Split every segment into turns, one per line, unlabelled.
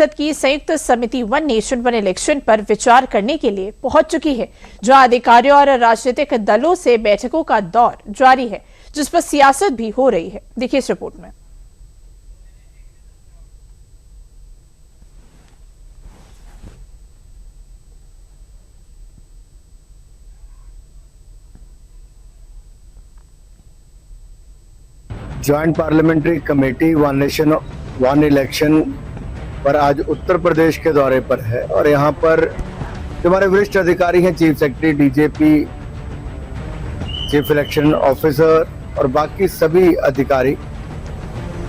संसद की संयुक्त समिति वन नेशन वन इलेक्शन पर विचार करने के लिए पहुंच चुकी है, जहां अधिकारियों और राजनीतिक दलों से बैठकों का दौर जारी है, जिस पर सियासत भी हो रही है। देखिए इस रिपोर्ट में।
Joint parliamentary committee one nation one election पर आज उत्तर प्रदेश के दौरे पर है और यहाँ पर जो हमारे वरिष्ठ अधिकारी हैं, chief secretary, DGP, chief election officer और बाकी सभी अधिकारी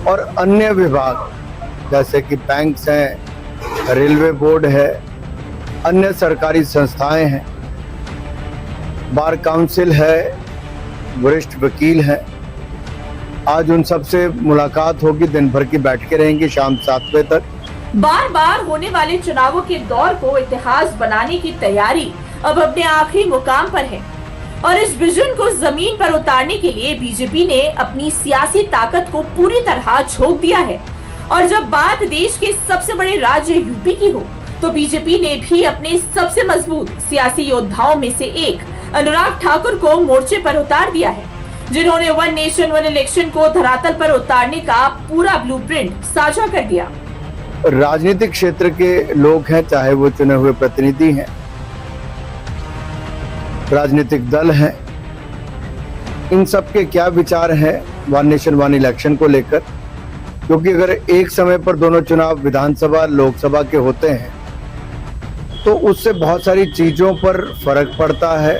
और अन्य विभाग जैसे कि बैंक्स हैं, रेलवे बोर्ड है, अन्य सरकारी संस्थाएं हैं, बार काउंसिल है, वरिष्ठ वकील हैं। आज उन सबसे मुलाकात होगी, दिन भर की बैठकें रहेंगी शाम 7 बजे तक।
बार बार होने वाले चुनावों के दौर को इतिहास बनाने की तैयारी अब अपने आखिरी मुकाम पर है और इस विजन को जमीन पर उतारने के लिए बीजेपी ने अपनी सियासी ताकत को पूरी तरह झोंक दिया है। और जब बात देश के सबसे बड़े राज्य यूपी की हो, तो बीजेपी ने भी अपने सबसे मजबूत सियासी योद्धाओं में से एक अनुराग ठाकुर को मोर्चे पर उतार दिया है, जिन्होंने वन नेशन वन इलेक्शन को धरातल पर उतारने का पूरा ब्लूप्रिंट साझा कर दिया।
राजनीतिक क्षेत्र के लोग हैं, चाहे वो चुने हुए प्रतिनिधि हैं, राजनीतिक दल हैं, इन सब के क्या विचार हैं वन नेशन वन इलेक्शन को लेकर। क्योंकि अगर एक समय पर दोनों चुनाव विधानसभा लोकसभा के होते हैं तो उससे बहुत सारी चीजों पर फर्क पड़ता है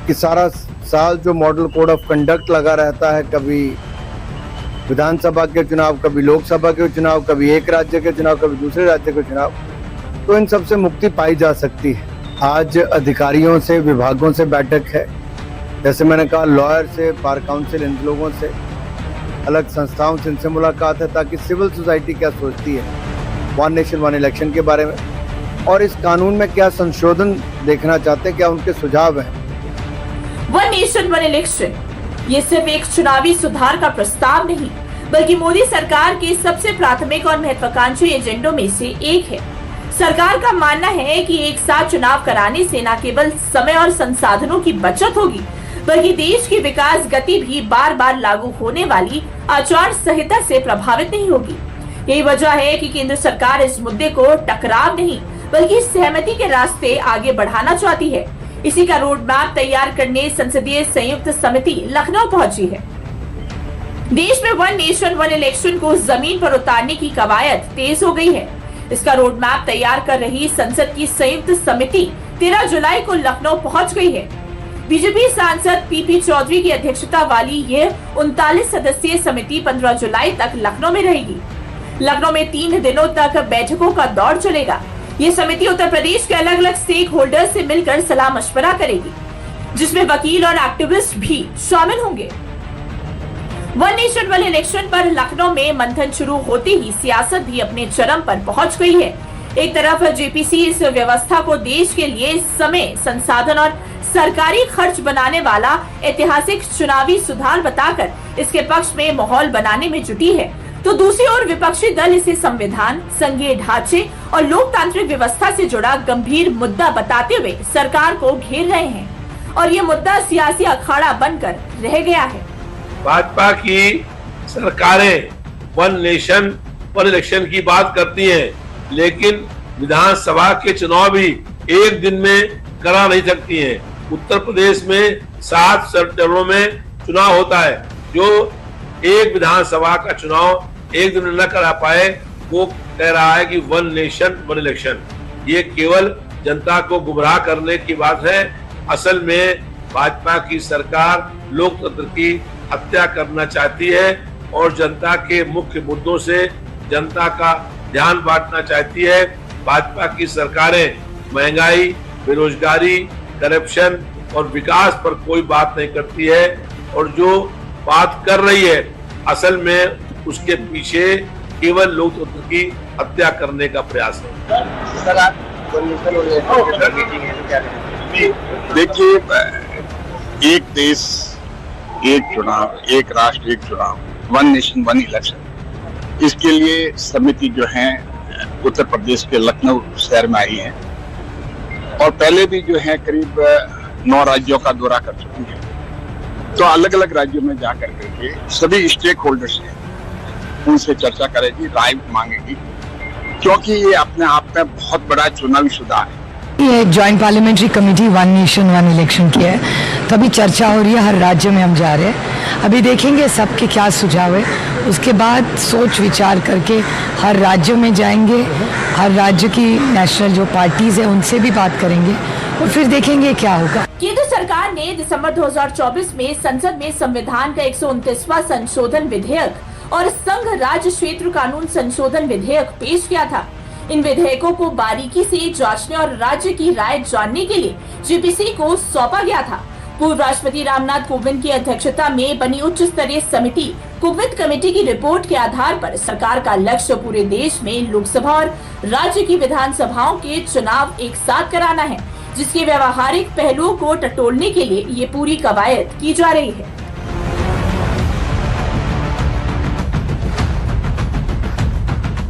कि सारा साल जो मॉडल कोड ऑफ कंडक्ट लगा रहता है, कभी विधानसभा के चुनाव, कभी लोकसभा के चुनाव, कभी एक राज्य के चुनाव, कभी दूसरे राज्य के चुनाव, तो इन सब से मुक्ति पाई जा सकती है। आज अधिकारियों से, विभागों से बैठक है, जैसे मैंने कहा, लॉयर से, बार काउंसिल, इन लोगों से, अलग संस्थाओं से इनसे मुलाकात है ताकि सिविल सोसाइटी क्या सोचती है वन नेशन वन इलेक्शन के बारे में और इस कानून में क्या संशोधन देखना चाहते हैं, क्या उनके सुझाव हैं।
वन नेशन वन इलेक्शन ये सिर्फ एक चुनावी सुधार का प्रस्ताव नहीं, बल्कि मोदी सरकार के सबसे प्राथमिक और महत्वाकांक्षी एजेंडों में से एक है। सरकार का मानना है कि एक साथ चुनाव कराने से न केवल समय और संसाधनों की बचत होगी, बल्कि देश की विकास गति भी बार बार लागू होने वाली आचार संहिता से प्रभावित नहीं होगी। यही वजह है कि केंद्र सरकार इस मुद्दे को टकराव नहीं, बल्कि सहमति के रास्ते आगे बढ़ाना चाहती है। इसी का रोड मैप तैयार करने संसदीय संयुक्त समिति लखनऊ पहुंची है। देश में वन नेशन वन इलेक्शन को जमीन पर उतारने की कवायद तेज हो गई है। इसका रोड मैप तैयार कर रही संसद की संयुक्त समिति 13 जुलाई को लखनऊ पहुंच गई है। बीजेपी सांसद पीपी चौधरी की अध्यक्षता वाली यह 39 सदस्यीय समिति 15 जुलाई तक लखनऊ में रहेगी। लखनऊ में 3 दिनों तक बैठकों का दौर चलेगा। ये समिति उत्तर प्रदेश के अलग अलग स्टेक होल्डर्स से मिलकर सलाह मशवरा करेगी, जिसमें वकील और एक्टिविस्ट भी शामिल होंगे। वन नेशन वन इलेक्शन पर लखनऊ में मंथन शुरू होते ही सियासत भी अपने चरम पर पहुंच गई है। एक तरफ जेपीसी इस व्यवस्था को देश के लिए समय, संसाधन और सरकारी खर्च बनाने वाला ऐतिहासिक चुनावी सुधार बताकर इसके पक्ष में माहौल बनाने में जुटी है, तो दूसरी ओर विपक्षी दल इसे संविधान, संघीय ढांचे और लोकतांत्रिक व्यवस्था से जुड़ा गंभीर मुद्दा बताते हुए सरकार को घेर रहे हैं और ये मुद्दा सियासी अखाड़ा बनकर रह गया है।
भाजपा की सरकारें वन नेशन वन इलेक्शन की बात करती हैं, लेकिन विधानसभा के चुनाव भी एक दिन में करा नहीं सकती हैं। उत्तर प्रदेश में 7 चरणों में चुनाव होता है। जो एक विधानसभा का चुनाव एक दिन में न करा पाए, वो कह रहा है कि वन नेशन वन इलेक्शन, ये केवल जनता को गुमराह करने की बात है। असल में भाजपा की सरकार लोकतंत्र की हत्या करना चाहती है और जनता के मुख्य मुद्दों से जनता का ध्यान बांटना चाहती है। भाजपा की सरकारें महंगाई, बेरोजगारी, करप्शन और विकास पर कोई बात नहीं करती है और जो बात कर रही है असल में उसके पीछे केवल लोकतंत्र की हत्या करने का प्रयास है।
सर, आप देखिए, एक देश एक चुनाव, एक राष्ट्र एक चुनाव, वन नेशन वन इलेक्शन, इसके लिए समिति जो है उत्तर प्रदेश के लखनऊ शहर में आई हैं और पहले भी जो है करीब 9 राज्यों का दौरा कर चुकी है। तो अलग अलग राज्यों में जाकर करके सभी स्टेक होल्डर्स हैं उनसे चर्चा करेगी, राय मांगेगी, क्योंकि ये अपने आप में बहुत बड़ा चुनावी सुधार है।
ये joint parliamentary committee one nation one election की है, तभी चर्चा हो रही है, हर राज्य में हम जा रहे हैं। अभी देखेंगे सबके क्या सुझाव है, उसके बाद सोच विचार करके हर राज्य में जाएंगे, हर राज्य की नेशनल जो पार्टीज है उनसे भी बात करेंगे और फिर देखेंगे क्या होगा।
केंद्र सरकार ने दिसंबर 2024 में संसद में संविधान का 129वां संशोधन विधेयक और संघ राज्य क्षेत्र कानून संशोधन विधेयक पेश किया था। इन विधेयकों को बारीकी से जांचने और राज्य की राय जानने के लिए जेपीसी को सौंपा गया था। पूर्व राष्ट्रपति रामनाथ कोविंद की अध्यक्षता में बनी उच्च स्तरीय समिति कोविंद कमेटी की रिपोर्ट के आधार पर सरकार का लक्ष्य पूरे देश में लोकसभा और राज्य की विधानसभाओं के चुनाव एक साथ कराना है, जिसके व्यवहारिक पहलुओं को टटोलने के लिए ये पूरी कवायद की जा रही है।